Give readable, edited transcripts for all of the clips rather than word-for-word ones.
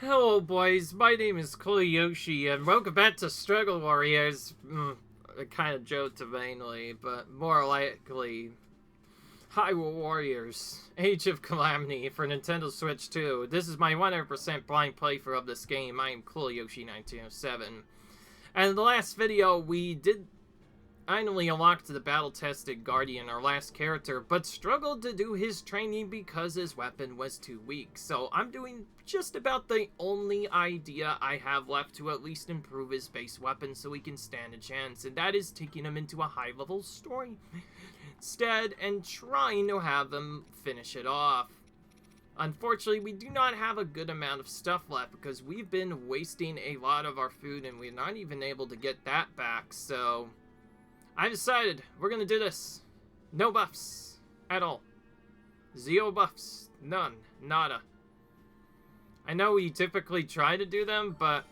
Hello boys, my name is Koyoshi and welcome back to Struggle Warriors. A kind of joke to mainly, but more likely Hyrule Warriors, Age of Calamity for Nintendo Switch 2. This is my 100% blind playthrough of this game. I am Koyoshi1907. And in the last video, we did finally unlocked the battle-tested Guardian, our last character, but struggled to do his training because his weapon was too weak. So I'm doing just about the only idea I have left to at least improve his base weapon so he can stand a chance, and that is taking him into a high-level story instead and trying to have him finish it off. Unfortunately, we do not have a good amount of stuff left because we've been wasting a lot of our food and we're not even able to get that back, so I decided we're gonna do this. No buffs at all. Zero buffs. None. Nada. I know we typically try to do them, but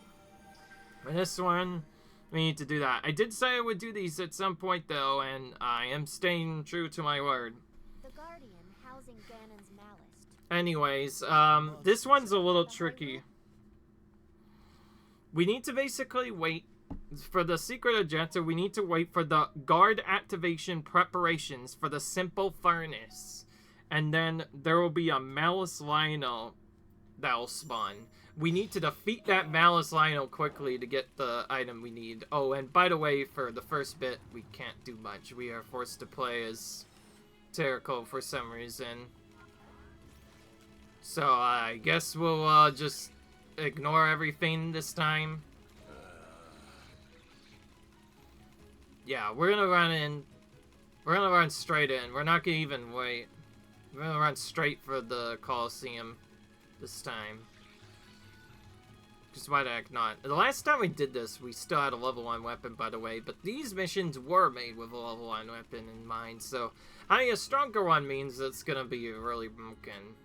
for this one, we need to do that. I did say I would do these at some point though, and I am staying true to my word. The Guardian housing Ganon's malice. Anyways, this one's a little tricky. We need to basically wait. For the secret objective, we need to wait for the guard activation preparations for the simple furnace. And then there will be a Malice Lino that'll spawn. We need to defeat that Malice Lino quickly to get the item we need. Oh, and by the way, for the first bit, we can't do much. We are forced to play as Terraco for some reason. So I guess we'll just ignore everything this time. Yeah, we're gonna run in. We're gonna run straight in. We're not gonna even wait. We're gonna run straight for the Coliseum this time. Just why the heck not? The last time we did this, we still had a level 1 weapon, by the way, but these missions were made with a level 1 weapon in mind, so having a stronger one means it's gonna be really broken.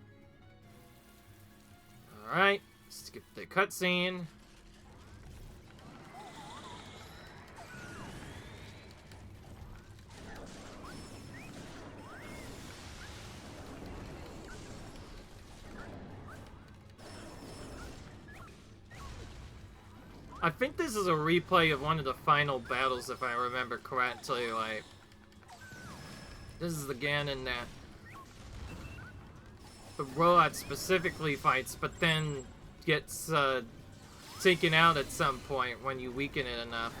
Alright, skip the cutscene. I think this is a replay of one of the final battles, if I remember correctly. Like, this is the Ganon that the robot specifically fights, but then gets taken out at some point when you weaken it enough.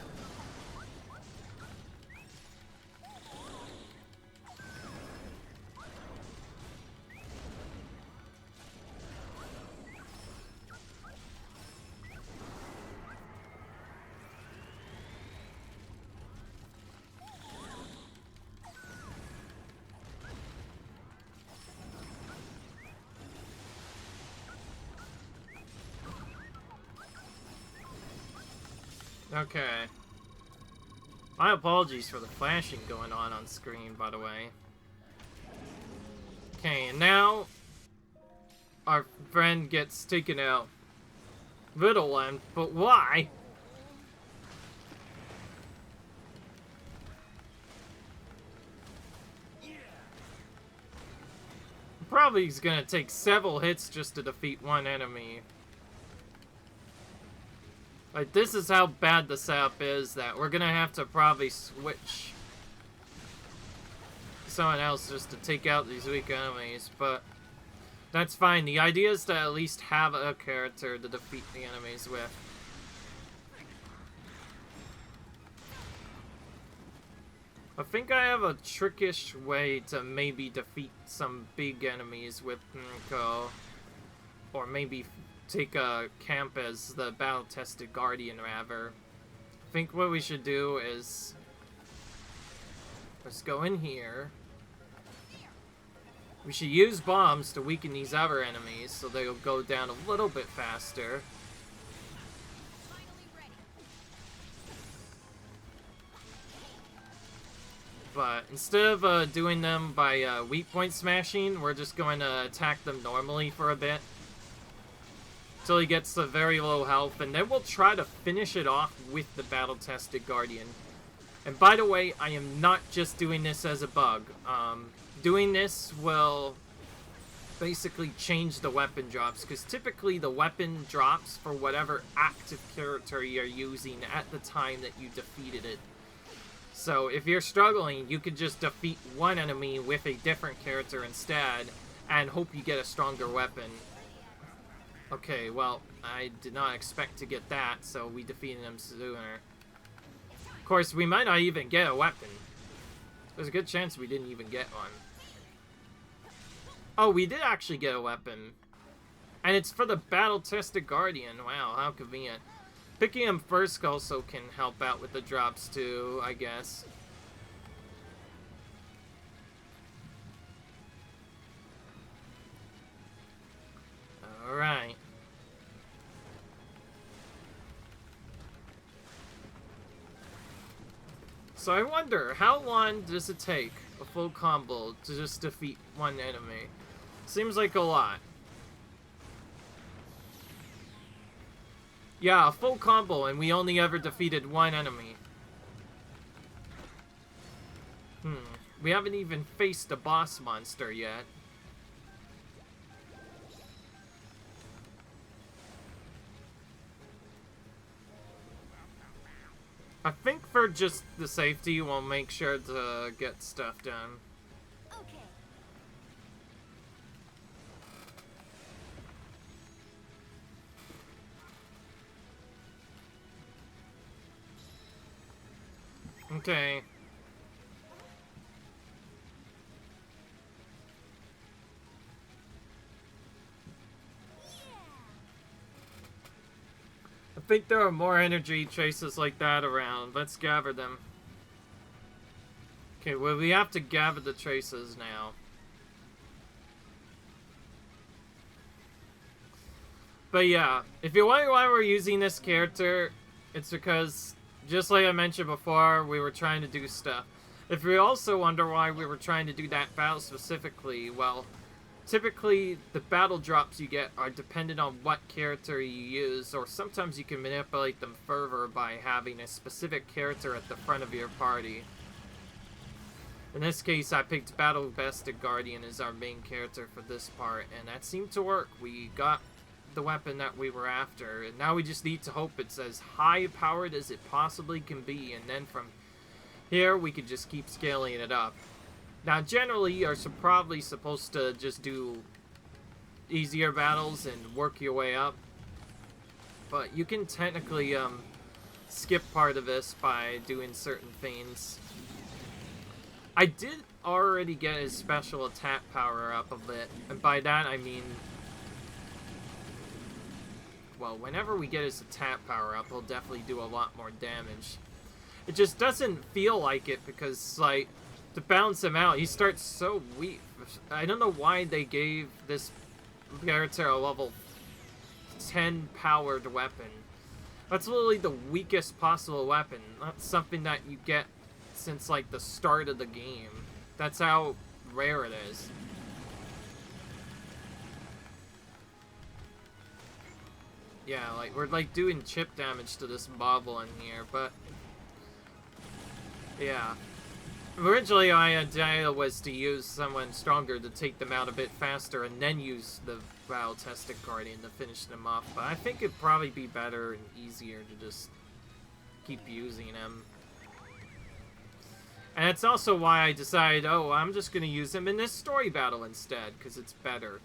Okay. My apologies for the flashing going on screen, by the way. Okay, and now our friend gets taken out. Little one, but why? Probably he's gonna take several hits just to defeat one enemy. Like, this is how bad the setup is, that we're gonna have to probably switch someone else just to take out these weak enemies, but that's fine. The idea is to at least have a character to defeat the enemies with. I think I have a trickish way to maybe defeat some big enemies with Nko, or maybe take a camp as the battle-tested Guardian, rather. I think what we should do is let's go in here. We should use bombs to weaken these other enemies so they'll go down a little bit faster. But instead of doing them by weak point smashing, we're just going to attack them normally for a bit until he gets a very low health, and then we'll try to finish it off with the battle-tested Guardian. And by the way, I am not just doing this as a bug. Doing this will basically change the weapon drops, because typically the weapon drops for whatever active character you're using at the time that you defeated it. So if you're struggling, you could just defeat one enemy with a different character instead and hope you get a stronger weapon. Okay, well, I did not expect to get that, so we defeated him sooner. Of course, we might not even get a weapon. There's a good chance we didn't even get one. Oh, we did actually get a weapon. And it's for the battle-tested Guardian. Wow, how convenient. Picking him first also can help out with the drops too, I guess. Alright. So I wonder, how long does it take a full combo to just defeat one enemy? Seems like a lot. Yeah, a full combo and we only ever defeated one enemy. We haven't even faced a boss monster yet. I think for just the safety, we'll make sure to get stuff done. Okay. I think there are more energy traces like that around. Let's gather them. Okay, well, we have to gather the traces now. But yeah, if you're wondering why we're using this character, it's because, just like I mentioned before, we were trying to do stuff. If you also wonder why we were trying to do that battle specifically, well, typically the battle drops you get are dependent on what character you use, or sometimes you can manipulate them further by having a specific character at the front of your party. In this case, I picked Battle-Bested Guardian as our main character for this part, and that seemed to work. We got the weapon that we were after, and now we just need to hope it's as high-powered as it possibly can be, and then from here we could just keep scaling it up. Now, generally, you're probably supposed to just do easier battles and work your way up, but you can technically skip part of this by doing certain things. I did already get his special attack power up a bit, and by that I mean, well, whenever we get his attack power up, he'll definitely do a lot more damage. It just doesn't feel like it because, like, to balance him out, he starts so weak. I don't know why they gave this character a level 10 powered weapon. That's literally the weakest possible weapon. That's something that you get since, like, the start of the game. That's how rare it is. Yeah, like, we're, like, doing chip damage to this bobble in here, but yeah. Originally, my idea was to use someone stronger to take them out a bit faster and then use the battle-tested Guardian to finish them off, but I think it'd probably be better and easier to just keep using him. And it's also why I decided, oh, I'm just going to use him in this story battle instead, because it's better.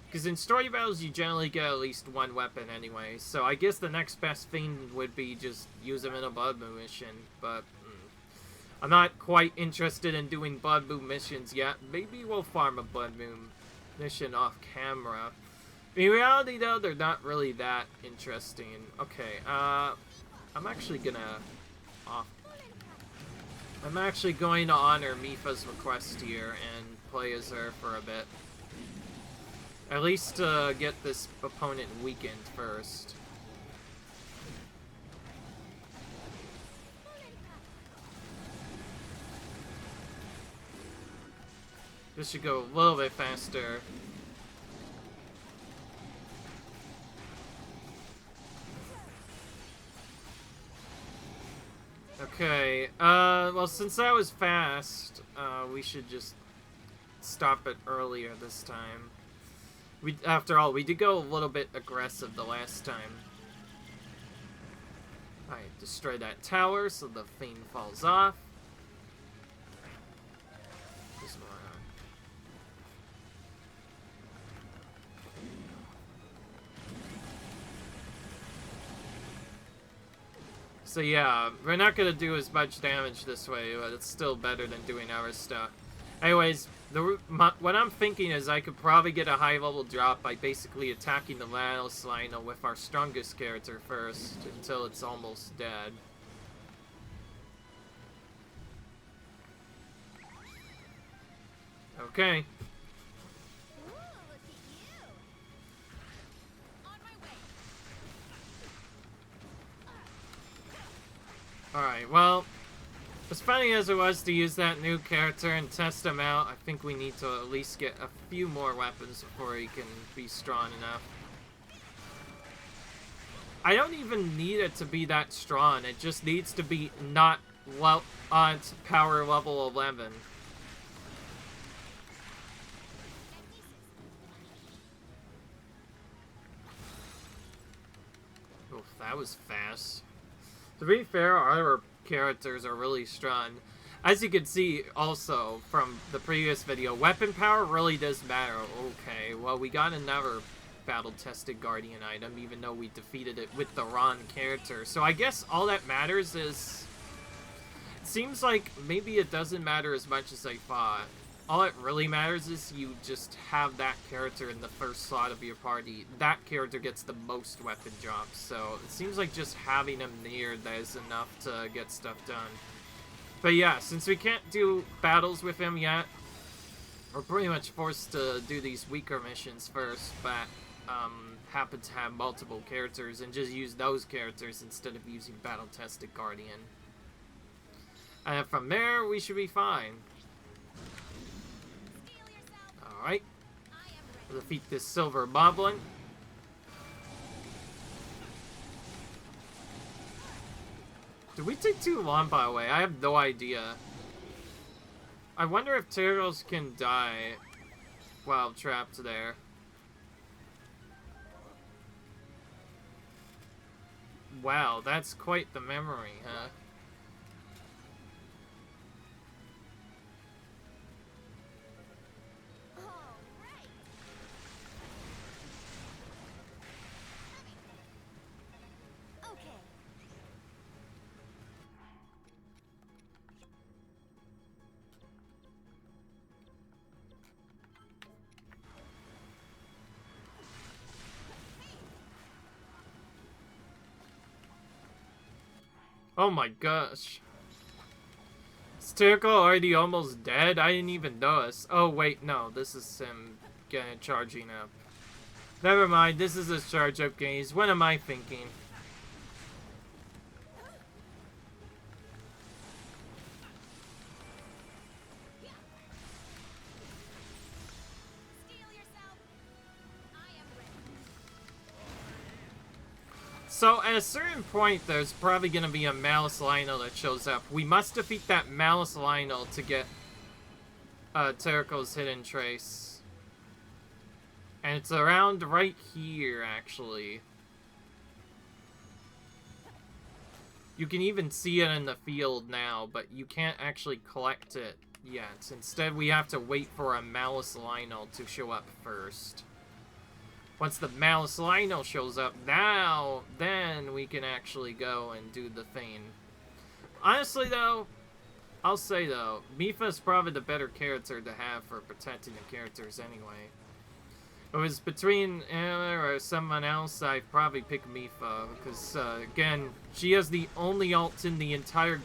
Because in story battles, you generally get at least one weapon anyway, so I guess the next best thing would be just use him in a Blood Moon mission, but I'm not quite interested in doing Blood Moon missions yet. Maybe we'll farm a Blood Moon mission off camera. In reality, though, they're not really that interesting. Okay, I'm actually gonna honor Mipha's request here and play as her for a bit. At least get this opponent weakened first. This should go a little bit faster. Okay, well, since that was fast, we should just stop it earlier this time. After all, we did go a little bit aggressive the last time. Alright, destroy that tower so the Fiend falls off. This one. So yeah, we're not gonna do as much damage this way, but it's still better than doing our stuff. Anyways, what I'm thinking is I could probably get a high level drop by basically attacking the Malice Lionel with our strongest character first, until it's almost dead. Okay. Alright, well, as funny as it was to use that new character and test him out, I think we need to at least get a few more weapons before he can be strong enough. I don't even need it to be that strong, it just needs to be not on power level 11. Oof, that was fast. To be fair, our characters are really strong. As you can see also from the previous video, weapon power really does matter. Okay, well we got another battle-tested Guardian item, even though we defeated it with the wrong character. So I guess all that matters is... It seems like maybe it doesn't matter as much as I thought. All that really matters is you just have that character in the first slot of your party. That character gets the most weapon drops, so it seems like just having him near that is enough to get stuff done. But yeah, since we can't do battles with him yet, we're pretty much forced to do these weaker missions first, but happen to have multiple characters and just use those characters instead of using battle-tested Guardian. And from there, we should be fine. Alright. We'll defeat this silver moblin. Did we take too long, by the way? I have no idea. I wonder if turtles can die while trapped there. Wow, that's quite the memory, huh? Oh my gosh. Is Turco already almost dead? I didn't even notice. Oh wait, no. This is him charging up. Never mind, this is his charge up gaze. What am I thinking? So, at a certain point, there's probably going to be a Malice Lionel that shows up. We must defeat that Malice Lionel to get Turco's Hidden Trace. And it's around right here, actually. You can even see it in the field now, but you can't actually collect it yet. Instead, we have to wait for a Malice Lionel to show up first. Once the Malice Lionel shows up, then we can actually go and do the thing. Honestly, though, I'll say, though, Mipha's probably the better character to have for protecting the characters anyway. If it was between Anna or someone else, I'd probably pick Mipha, because, again, she has the only ult in the entire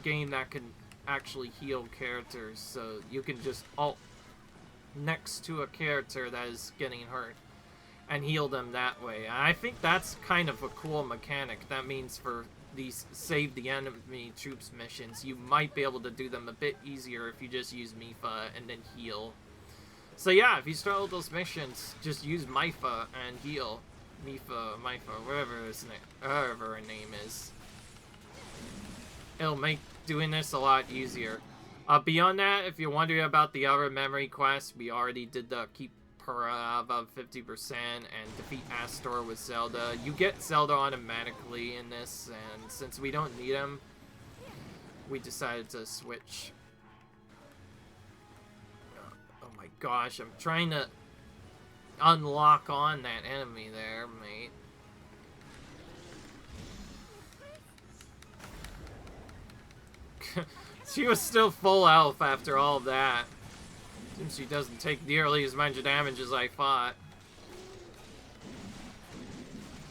game that can actually heal characters, so you can just ult next to a character that is getting hurt and heal them that way. And I think that's kind of a cool mechanic. That means for these save the enemy troops missions, you might be able to do them a bit easier if you just use Mipha and then heal. So yeah, if you start all those missions, just use Mipha and heal. Mipha, whatever her name is. It'll make doing this a lot easier. Beyond that, if you're wondering about the other memory quests, we already did the keep Pura above 50% and defeat Astor with Zelda. You get Zelda automatically in this, and since we don't need him, we decided to switch. Oh my gosh, I'm trying to unlock on that enemy there, mate. She was still full health after all of that. Seems she doesn't take nearly as much damage as I thought.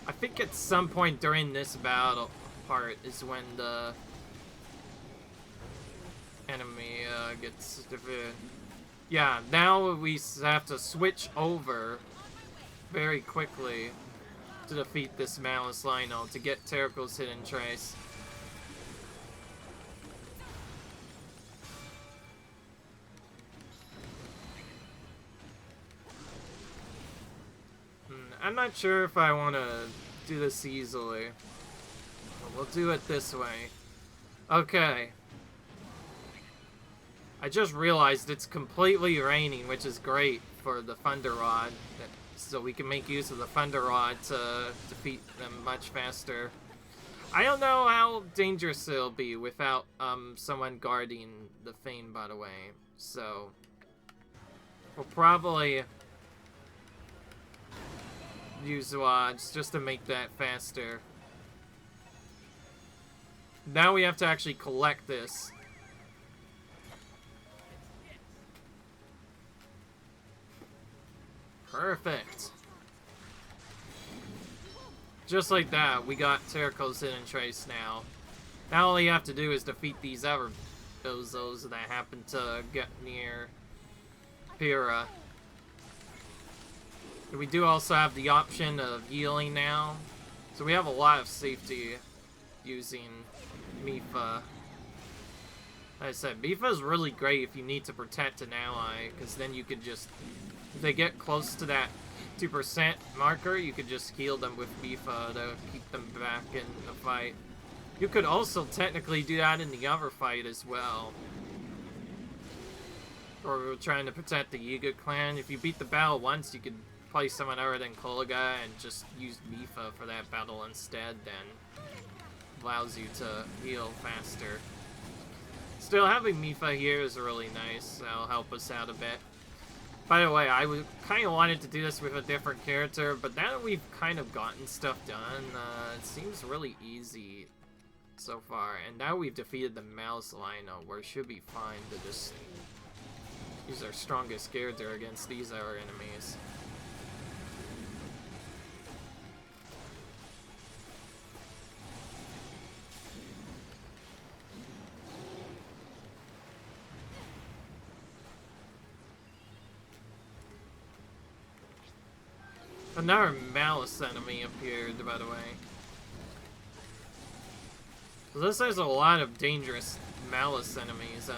I think at some point during this battle part is when the enemy gets defeated. Yeah, now we have to switch over very quickly to defeat this Malice Lino to get Terricle's Hidden Trace. I'm not sure if I want to do this easily. But we'll do it this way. Okay. I just realized it's completely raining, which is great for the Thunder Rod. So we can make use of the Thunder Rod to defeat them much faster. I don't know how dangerous it'll be without someone guarding the Fane, by the way. So we'll probably use Lodge just to make that faster. Now we have to actually collect this. Perfect. Just like that, we got Terricle's Hidden Trace now. Now all you have to do is defeat these other bozos that happen to get near Pyrrha. We do also have the option of healing now. So we have a lot of safety using Mipha. Like I said, Mipha is really great if you need to protect an ally, because then you could just, if they get close to that 2% marker, you could just heal them with Mipha to keep them back in the fight. You could also technically do that in the other fight as well. Or we were trying to protect the Yiga clan. If you beat the battle once, you could play someone other than Kolaga and just use Mipha for that battle instead, then allows you to heal faster. Still, having Mipha here is really nice. That'll help us out a bit. By the way, I kind of wanted to do this with a different character, but now that we've kind of gotten stuff done, it seems really easy so far. And now we've defeated the Malice Lino, where it should be fine to just use our strongest character against these other enemies. Another Malice enemy appeared, by the way. So this has a lot of dangerous Malice enemies,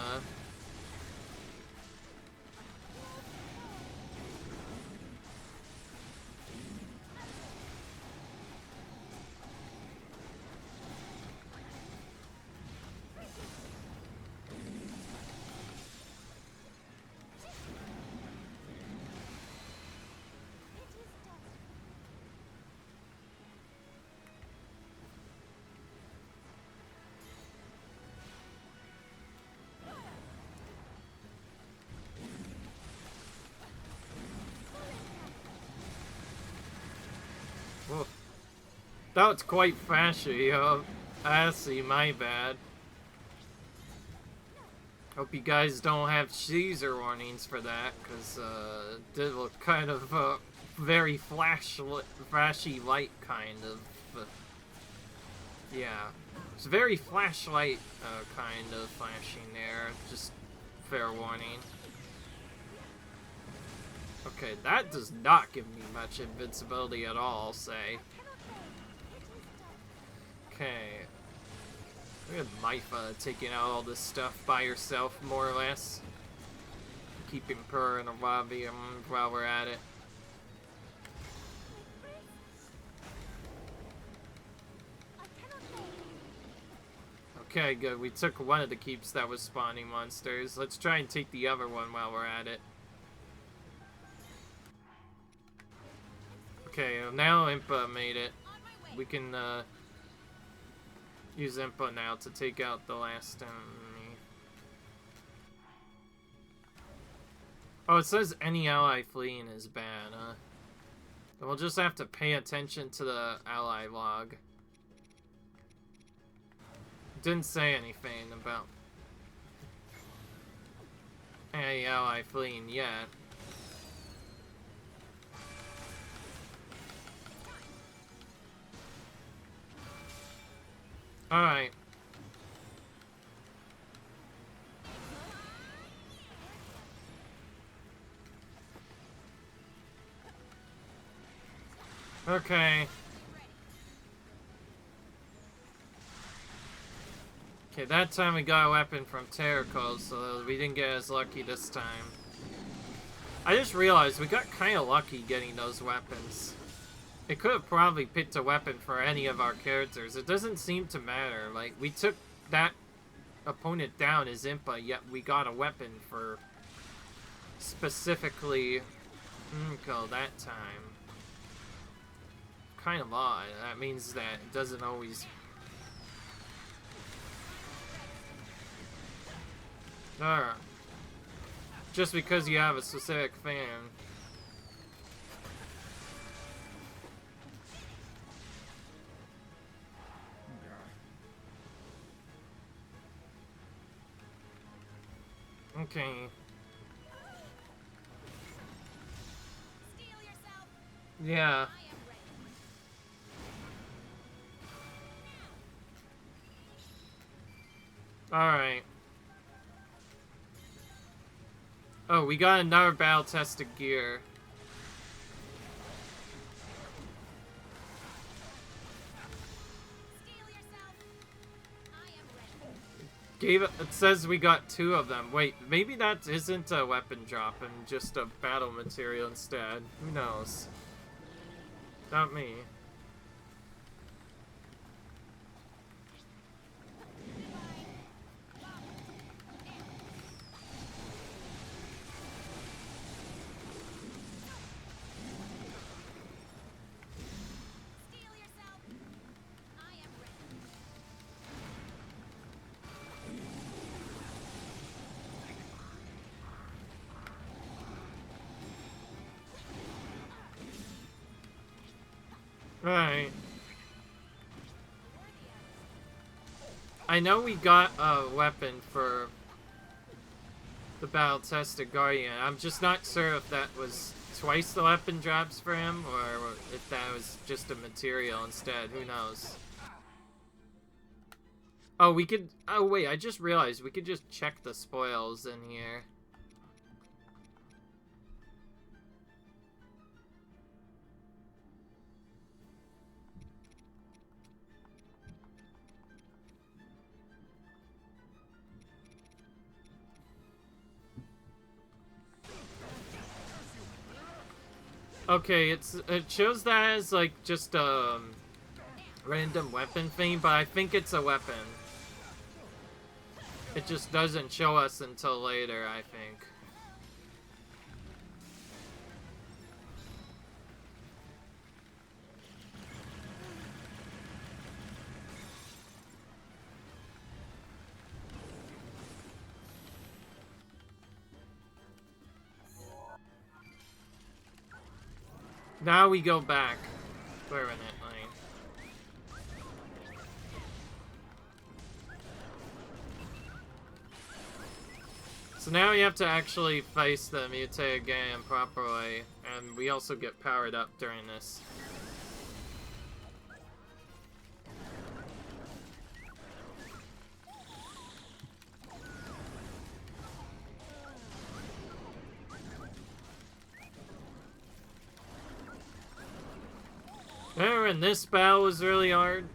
That was quite fashy. Assy, my bad. Hope you guys don't have Caesar warnings for that, because it did look kind of very flashy light kind of. Yeah, it's very flashlight kind of flashing there. Just fair warning. Okay, that does not give me much invincibility at all, I'll say. Okay. Look at Mipha taking out all this stuff by herself, more or less. Keeping her in a lobby while we're at it. Okay, good. We took one of the keeps that was spawning monsters. Let's try and take the other one while we're at it. Okay, now Impa made it. We can use Impa now to take out the last enemy. Oh, it says any ally fleeing is bad, huh? Then we'll just have to pay attention to the ally log. Didn't say anything about any ally fleeing yet. Alright. Okay. Okay, that time we got a weapon from Koroks, so we didn't get as lucky this time. I just realized we got kind of lucky getting those weapons. It could have probably picked a weapon for any of our characters. It doesn't seem to matter. Like, we took that opponent down as Impa, yet we got a weapon for specifically Umko that time. Kind of odd. That means that it doesn't always... Just because you have a specific fan. Okay. Yeah. Alright. Oh, we got another battle-tested gear. It says we got 2 of them. Wait, maybe that isn't a weapon drop and just a battle material instead. Who knows? Not me. Right. I know we got a weapon for the battle-tested Guardian. I'm just not sure if that was twice the weapon drops for him, or if that was just a material instead. Who knows? Oh, we could... Oh, wait, I just realized we could just check the spoils in here. Okay, it shows that as like just a random weapon thing, but I think it's a weapon. It just doesn't show us until later, I think. Now we go back permanently. So now we have to actually face the mutated game properly, and we also get powered up during this. Remember when this battle was really hard?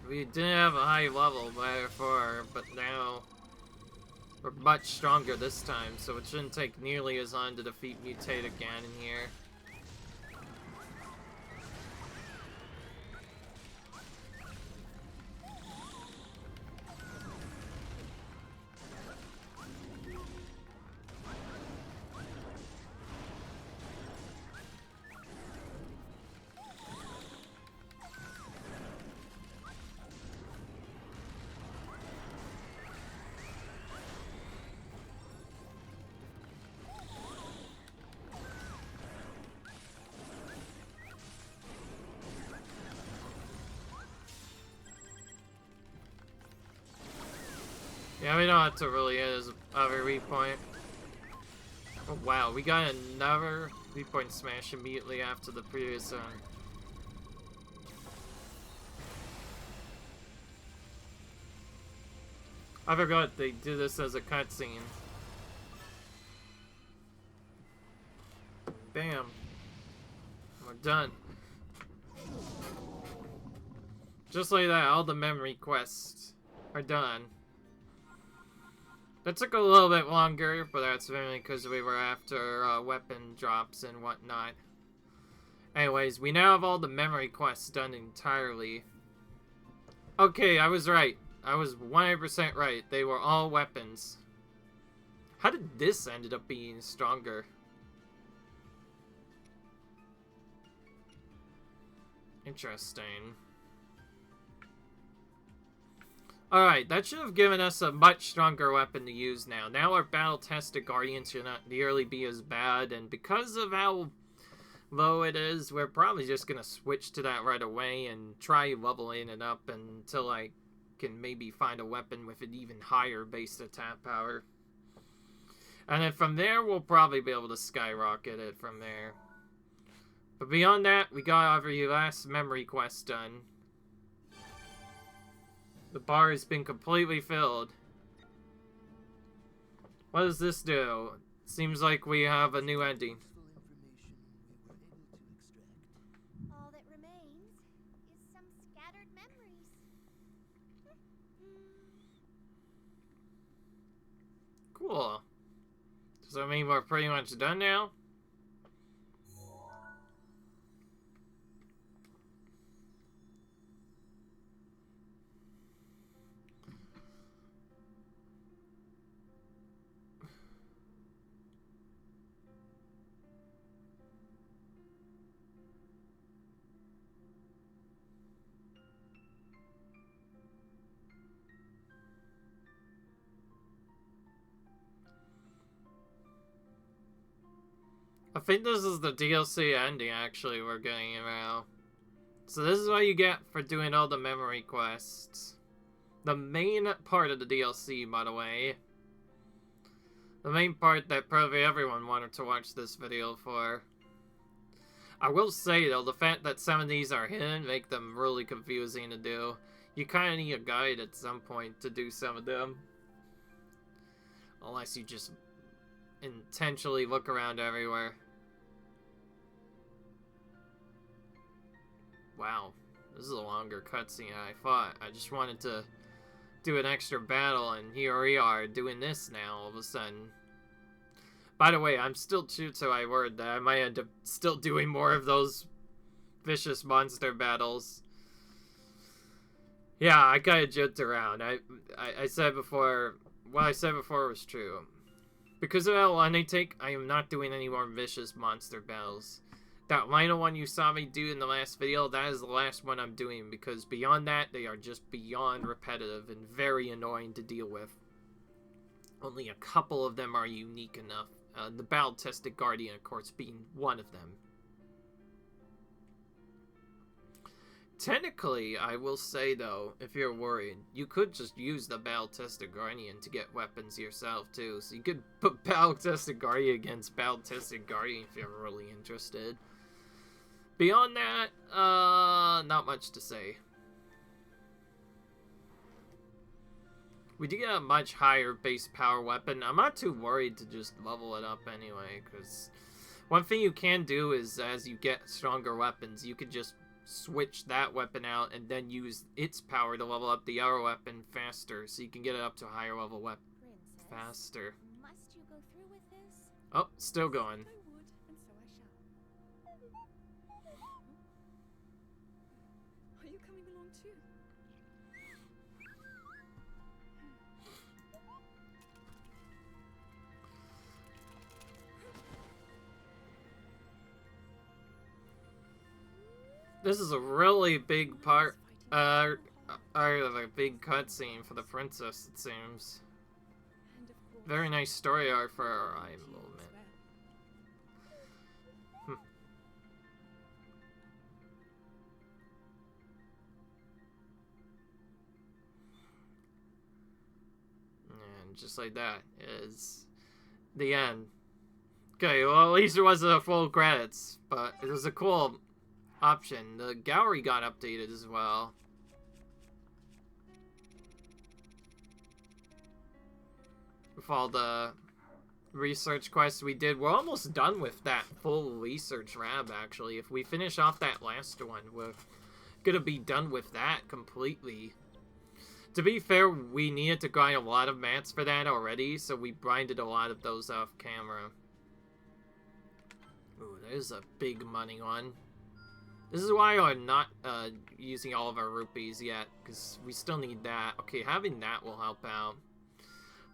We didn't have a high level before, but now we're much stronger this time, so it shouldn't take nearly as long to defeat Mutate again in here. Yeah, we don't have to really hit his other weak point. Oh wow, we got another weak point smash immediately after the previous one. I forgot they do this as a cutscene. Bam. We're done. Just like that, all the memory quests are done. That took a little bit longer, but that's mainly because we were after weapon drops and whatnot. Anyways, we now have all the memory quests done entirely. Okay, I was right. I was 100% right. They were all weapons. How did this ended up being stronger? Interesting. Alright, that should have given us a much stronger weapon to use now. Now our battle-tested Guardians should not nearly be as bad, and because of how low it is, we're probably just gonna switch to that right away and try leveling it up until I can maybe find a weapon with an even higher base attack power. And then from there, we'll probably be able to skyrocket it from there. But beyond that, we got every last memory quest done. The bar has been completely filled. What does this do? Seems like we have a new ending. All that remains is some scattered memories. Cool. Does that mean we're pretty much done now? I think this is the DLC ending, actually, we're getting now. So this is what you get for doing all the memory quests. The main part of the DLC, by the way. The main part that probably everyone wanted to watch this video for. I will say, though, the fact that some of these are hidden make them really confusing to do. You kind of need a guide at some point to do some of them. Unless you just intentionally look around everywhere. Wow, this is a longer cutscene than I thought. I just wanted to do an extra battle, and here we are doing this now all of a sudden. By the way, I'm still true to my word that I might end up still doing more of those vicious monster battles. Yeah, I kind of joked around. I said before, what I said before was true. Because of how long they take, I am not doing any more vicious monster battles. That final one you saw me do in the last video, that is the last one I'm doing, because beyond that, they are just beyond repetitive and very annoying to deal with. Only a couple of them are unique enough. The battle-tested Guardian, of course, being one of them. Technically, I will say, though, if you're worried, you could just use the battle-tested Guardian to get weapons yourself, too. So you could put battle-tested Guardian against battle-tested Guardian if you're really interested. Beyond that, not much to say. We do get a much higher base power weapon. I'm not too worried to just level it up anyway, because one thing you can do is, as you get stronger weapons, you can just switch that weapon out and then use its power to level up the other weapon faster, so you can get it up to a higher level weapon faster. Must you go through with this? Oh, still going. I would, and so I shall. Are you coming along too? This is a really big part of a big cutscene for the princess, it seems. And of course, Very nice story arc for her rival. just like that, is the end. Okay, well, at least there wasn't a full credits, but it was a cool option. The gallery got updated as well. With all the research quests we did, we're almost done with that full research lab, actually. If we finish off that last one, we're gonna be done with that completely. To be fair, we needed to grind a lot of mats for that already, so we grinded a lot of those off camera. Ooh, there's a big money one. This is why I'm not using all of our rupees yet, because we still need that. Okay, having that will help out.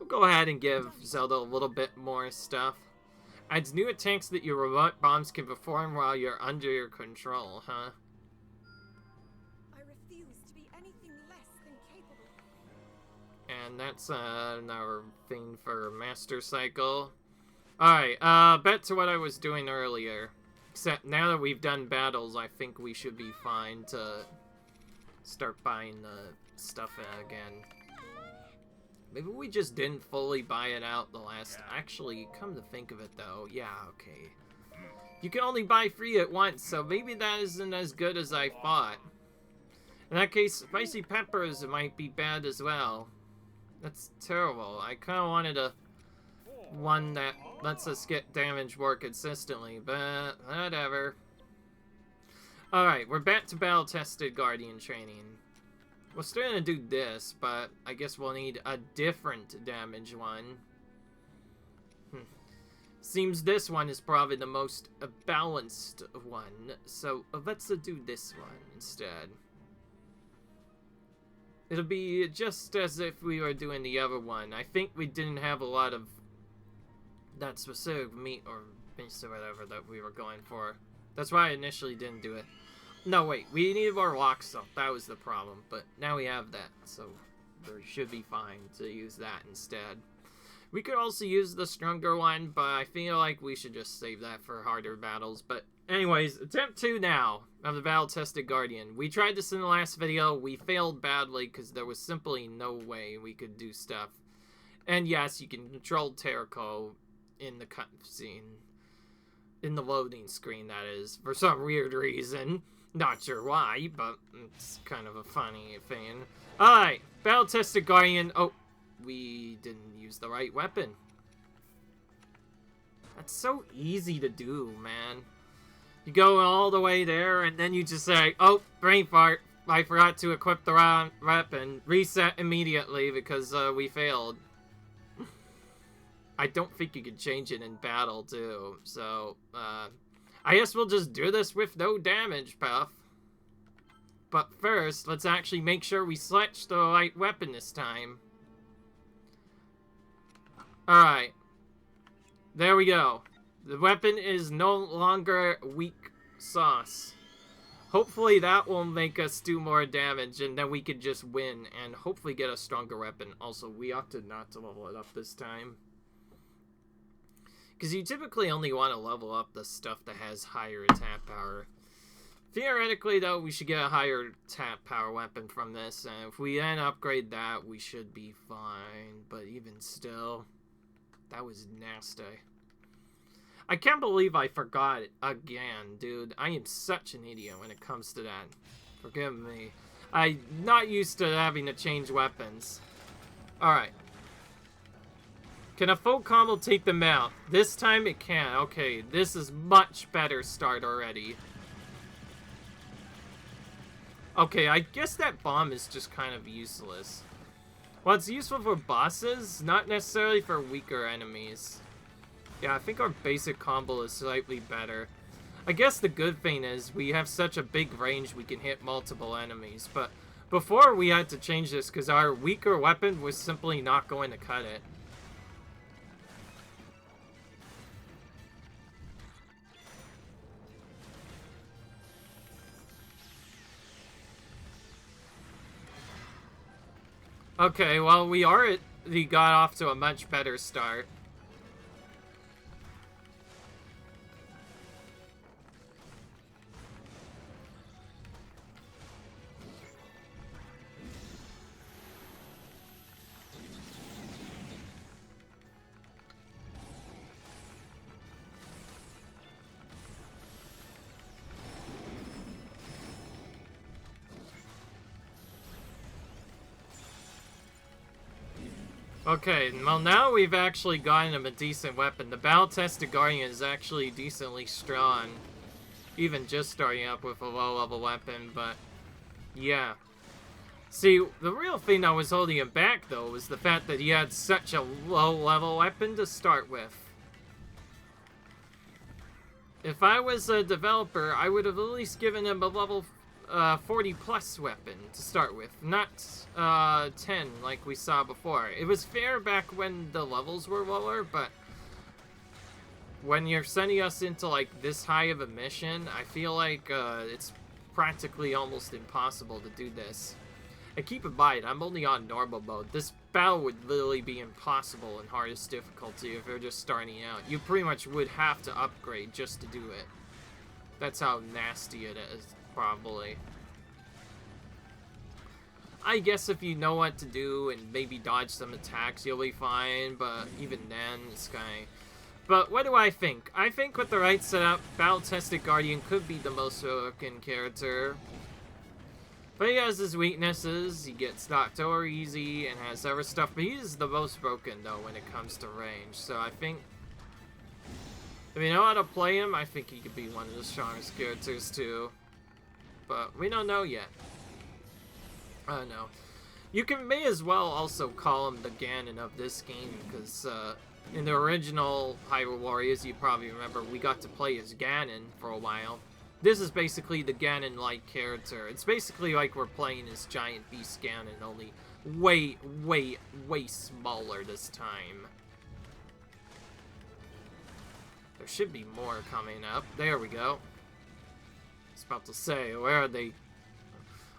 We'll go ahead and give Zelda a little bit more stuff. Adds new attacks that your remote bombs can perform while you're under your control, huh? I refuse to be anything less than capable. And that's another thing for Master Cycle. Alright, back to what I was doing earlier. Except now that we've done battles, I think we should be fine to start buying the stuff again. Maybe we just didn't fully buy it out the last... Actually, come to think of it, though. Yeah, okay. You can only buy 3 at once, so maybe that isn't as good as I thought. In that case, spicy peppers might be bad as well. That's terrible. I kind of wanted one that lets us get damage more consistently, but whatever. Alright, we're back to battle-tested Guardian training. We're still gonna do this, but I guess we'll need a different damage one. Seems this one is probably the most balanced one, so let's do this one instead. It'll be just as if we were doing the other one. I think we didn't have a lot of that specific meat or beast or whatever that we were going for. That's why I initially didn't do it. No, wait, we needed more lock stuff. That was the problem, but now we have that, so we should be fine to use that instead. We could also use the stronger one, but I feel like we should just save that for harder battles. But anyways, attempt 2 now of the battle-tested Guardian. We tried this in the last video. We failed badly because there was simply no way we could do stuff. And yes, you can control Terraco in the cutscene. In the loading screen, that is, for some weird reason. Not sure why, but it's kind of a funny thing. Alright, battle-tested Guardian. Oh, we didn't use the right weapon. That's so easy to do, man. You go all the way there, and then you just say, oh, brain fart. I forgot to equip the wrong weapon. Reset immediately because we failed. I don't think you can change it in battle, too. So, I guess we'll just do this with no damage, Puff. But first, let's actually make sure we select the right weapon this time. Alright. There we go. The weapon is no longer weak sauce. Hopefully that will make us do more damage, and then we could just win, and hopefully get a stronger weapon. Also, we opted not to level it up this time. Because you typically only want to level up the stuff that has higher attack power. Theoretically, though, we should get a higher attack power weapon from this, and if we then upgrade that, we should be fine. But even still, that was nasty. I can't believe I forgot it again, dude. I am such an idiot when it comes to that. Forgive me. I'm not used to having to change weapons. Alright. Can a full combo take them out? This time it can. Okay, this is much better start already. Okay, I guess that bomb is just kind of useless. Well, it's useful for bosses, not necessarily for weaker enemies. Yeah, I think our basic combo is slightly better. I guess the good thing is we have such a big range we can hit multiple enemies, but before we had to change this because our weaker weapon was simply not going to cut it. Okay, well, we already got off to a much better start. Okay, well now we've actually gotten him a decent weapon. The battle-tested Guardian is actually decently strong. Even just starting up with a low-level weapon, but yeah. See, the real thing that was holding him back, though, was the fact that he had such a low-level weapon to start with. If I was a developer, I would have at least given him a level 40-plus weapon to start with, not 10 like we saw before. It was fair back when the levels were lower, but when you're sending us into like this high of a mission, I feel like it's practically almost impossible to do this. And keep in mind, I'm only on normal mode. This battle would literally be impossible in hardest difficulty if you're just starting out. You pretty much would have to upgrade just to do it. That's how nasty it is, probably. I guess if you know what to do and maybe dodge some attacks, you'll be fine, but even then, it's kind of... But what do I think? I think with the right setup, battle-tested Guardian could be the most broken character. But he has his weaknesses. He gets knocked over easy and has other stuff. But he's the most broken, though, when it comes to range. So I think if you know how to play him, I think he could be one of the strongest characters, too. But we don't know yet. I don't know. You may as well also call him the Ganon of this game, because in the original Hyrule Warriors, you probably remember, we got to play as Ganon for a while. This is basically the Ganon-like character. It's basically like we're playing as Giant Beast Ganon, only way, way, way smaller this time. There should be more coming up. There we go. I was about to say, where are they?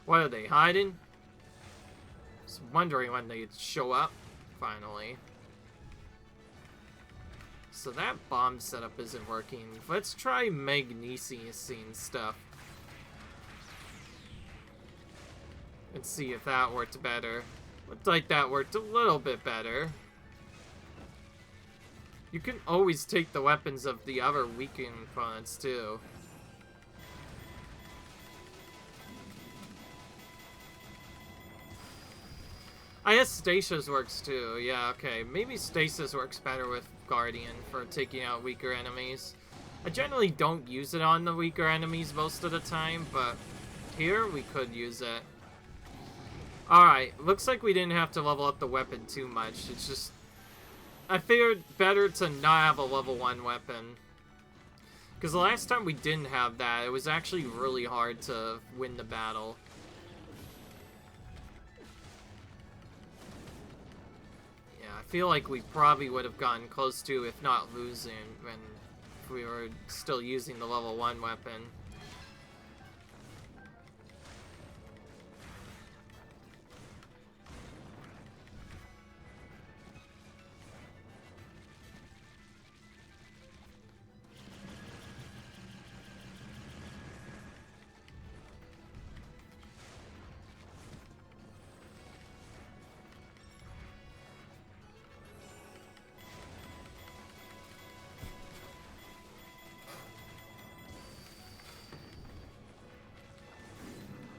What are they, hiding? I was wondering when they'd show up, finally. So that bomb setup isn't working. Let's try magnesium stuff. Let's see if that worked better. Looked like that worked a little bit better. You can always take the weapons of the other weakened opponents too. I guess Stasis works too. Yeah, okay. Maybe Stasis works better with Guardian for taking out weaker enemies. I generally don't use it on the weaker enemies most of the time, but here we could use it. Alright, looks like we didn't have to level up the weapon too much. It's just... I figured better to not have a level 1 weapon. Because the last time we didn't have that, it was actually really hard to win the battle. I feel like we probably would have gotten close to, if not losing, when we were still using the level 1 weapon.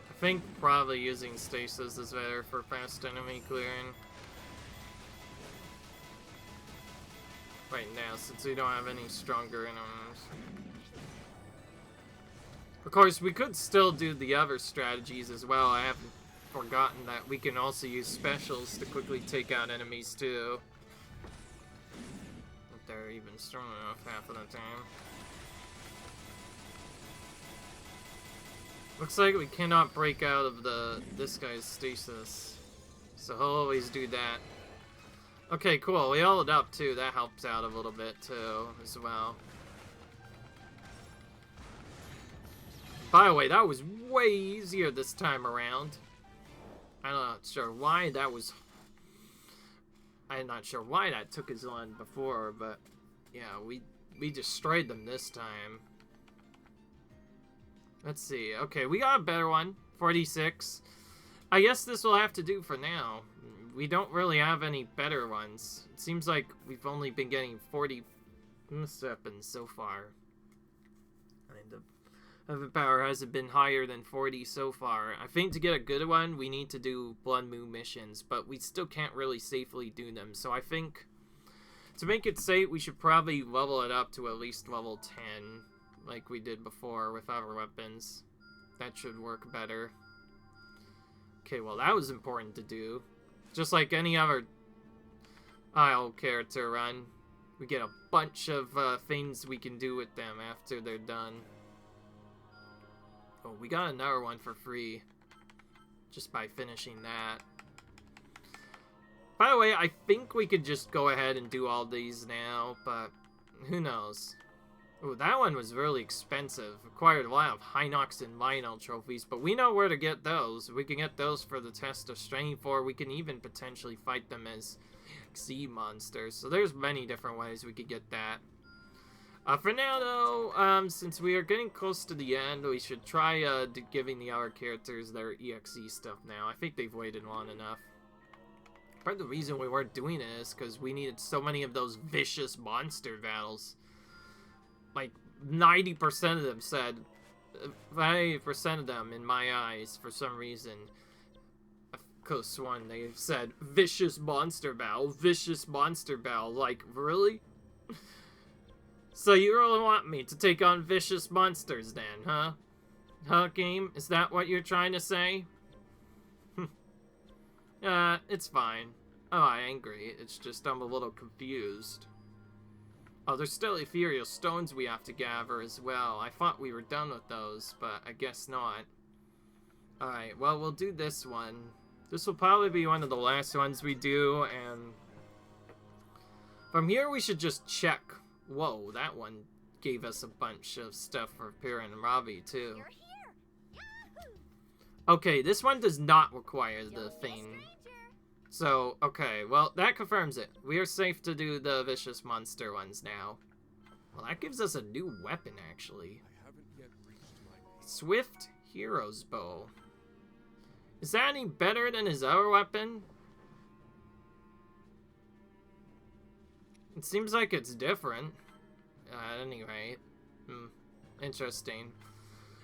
I think probably using Stasis is better for fast enemy clearing. Right now, since we don't have any stronger enemies. Of course, we could still do the other strategies as well. I haven't forgotten that we can also use specials to quickly take out enemies too. If they're even strong enough half of the time. Looks like we cannot break out of this guy's stasis. So he'll always do that. Okay, cool. We leveled up too. That helps out a little bit too, as well. By the way, that was way easier this time around. I'm not sure why that was... I'm not sure why that took as long before, but... Yeah, we destroyed them this time. Let's see. Okay, we got a better one. 46. I guess this will have to do for now. We don't really have any better ones. It seems like we've only been getting 40 weapons so far. I mean, the Heaven power hasn't been higher than 40 so far. I think to get a good one, we need to do Blood Moon missions, but we still can't really safely do them. So I think to make it safe, we should probably level it up to at least level 10, like we did before with our weapons. That should work better. Okay, well that was important to do. Just like any other Isle character run, we get a bunch of things we can do with them after they're done. Oh, we got another one for free just by finishing that. By the way, I think we could just go ahead and do all these now, but who knows. Oh, that one was really expensive. Required a lot of Hinox and Lionel trophies, but we know where to get those. We can get those for the test of strength, or we can even potentially fight them as sea monsters. So there's many different ways we could get that. For now, though, since we are getting close to the end, we should try giving the other characters their EXE stuff now. I think they've waited long enough. Part of the reason we weren't doing it is because we needed so many of those vicious monster battles. Like, 90% of them said, 90% of them, in my eyes, for some reason, I could have sworn they said, vicious monster battle, vicious monster battle. Like, really? So you really want me to take on vicious monsters then, huh? Huh, game? Is that what you're trying to say? It's fine. I'm not angry, it's just I'm a little confused. Oh, there's still ethereal stones we have to gather as well. I thought we were done with those, but I guess not. Alright, well, we'll do this one. This will probably be one of the last ones we do, and from here we should just check. Whoa, that one gave us a bunch of stuff for Pyrrha and Ravi, too. You're here. Yahoo! Okay, this one does not require the Don't be a thing. stranger. So, okay, well, that confirms it. We are safe to do the vicious monster ones now. Well, that gives us a new weapon, actually. I haven't yet reached my peak. Swift Hero's Bow. Is that any better than his other weapon? It seems like it's different. At any rate. Interesting.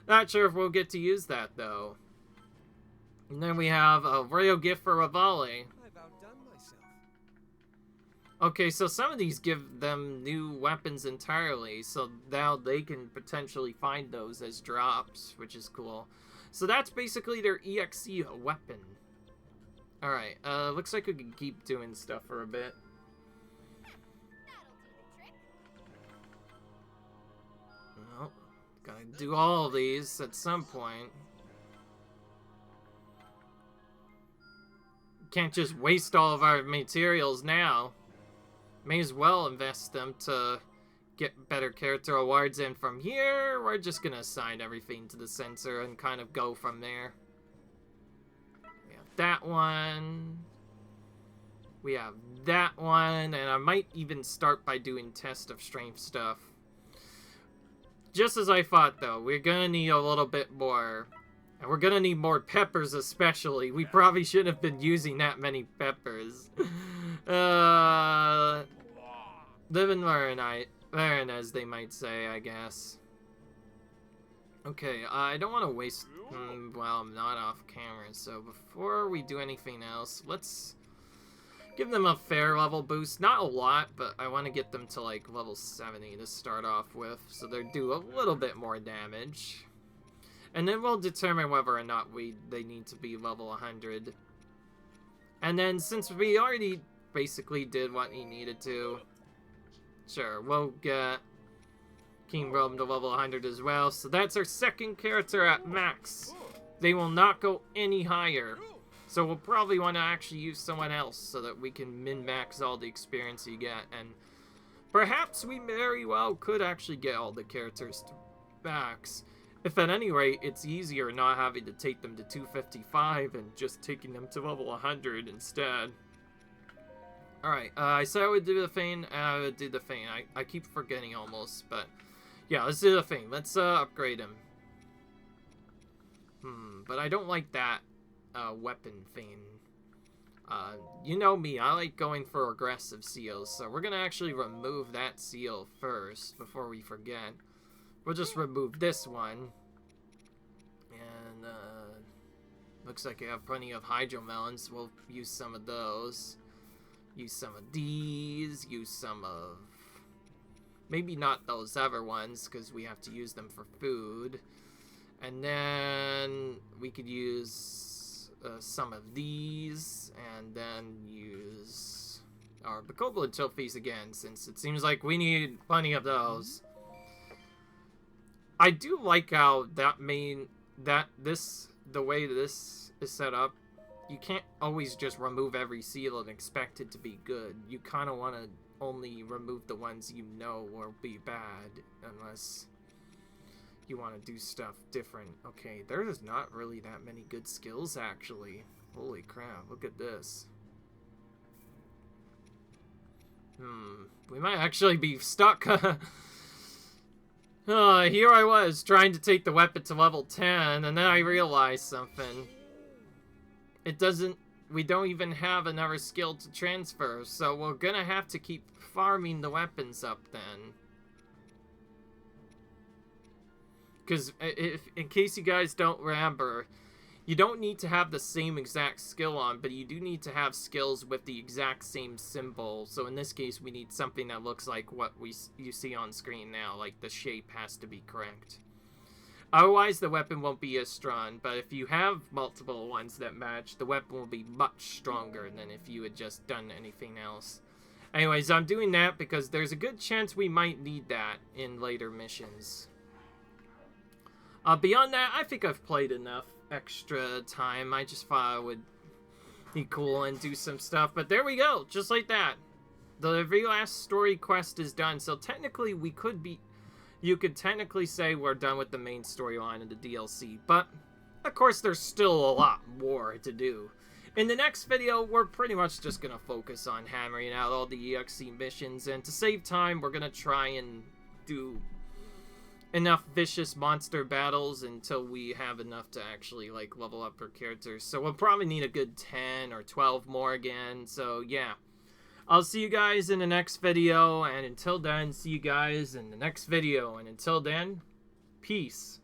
Not sure if we'll get to use that, though. And then we have a royal gift for Rivali. I've outdone myself. Okay, so some of these give them new weapons entirely, so now they can potentially find those as drops, which is cool. So that's basically their EXE weapon. Alright, looks like we can keep doing stuff for a bit. That'll do the trick. Well, gotta do all of these at some point. Can't just waste all of our materials now. May as well invest them to get better character awards, and from here, we're just gonna assign everything to the sensor and kind of go from there. We have that one. We have that one, and I might even start by doing test of strength stuff. Just as I thought, though, we're gonna need a little bit more. And we're gonna need more peppers, especially. We probably shouldn't have been using that many peppers. Live and learn, as they might say, I guess. Okay, I don't want to waste... well, I'm not off camera, so before we do anything else, let's give them a fair level boost. Not a lot, but I want to get them to, like, level 70 to start off with, so they do a little bit more damage. And then we'll determine whether or not they need to be level 100. And then, since we already basically did what he needed to, sure, we'll get King Rome to level 100 as well. So that's our second character at max. They will not go any higher. So we'll probably want to actually use someone else so that we can min-max all the experience you get. And perhaps we very well could actually get all the characters to max. If at any rate, it's easier not having to take them to 255 and just taking them to level 100 instead. Alright, I said I would do the thing, and I would do the thing. I keep forgetting almost, but yeah, let's do the thing. Let's upgrade him. But I don't like that weapon thing. You know me, I like going for aggressive seals, so we're gonna actually remove that seal first before we forget. We'll just remove this one. Looks like I have plenty of hydromelons. We'll use some of those. Use some of these. Use some of... maybe not those other ones, because we have to use them for food. And then we could use some of these. And then use our Bokoblin trophies again, since it seems like we need plenty of those. I do like how the way this is set up, you can't always just remove every seal and expect it to be good. You kind of want to only remove the ones you know will be bad, unless you want to do stuff different. Okay, there's not really that many good skills, actually. Holy crap, look at this. We might actually be stuck. Here I was, trying to take the weapon to level 10, and then I realized something. We don't even have another skill to transfer, so we're gonna have to keep farming the weapons up then. Because, in case you guys don't remember, you don't need to have the same exact skill on, but you do need to have skills with the exact same symbol. So in this case, we need something that looks like what you see on screen now, like the shape has to be correct. Otherwise, the weapon won't be as strong, but if you have multiple ones that match, the weapon will be much stronger than if you had just done anything else. Anyways, I'm doing that because there's a good chance we might need that in later missions. Beyond that, I think I've played enough extra time. I just thought I would be cool and do some stuff, but there we go, just like that. The very last story quest is done, so technically you could technically say we're done with the main storyline of the DLC, but of course there's still a lot more to do. In the next video, we're pretty much just gonna focus on hammering out all the EXE missions, and to save time, we're gonna try and do enough vicious monster battles until we have enough to actually like level up our characters. So we'll probably need a good 10 or 12 more again. So yeah, I'll see you guys in the next video, and until then, see you guys in the next video, and until then, peace.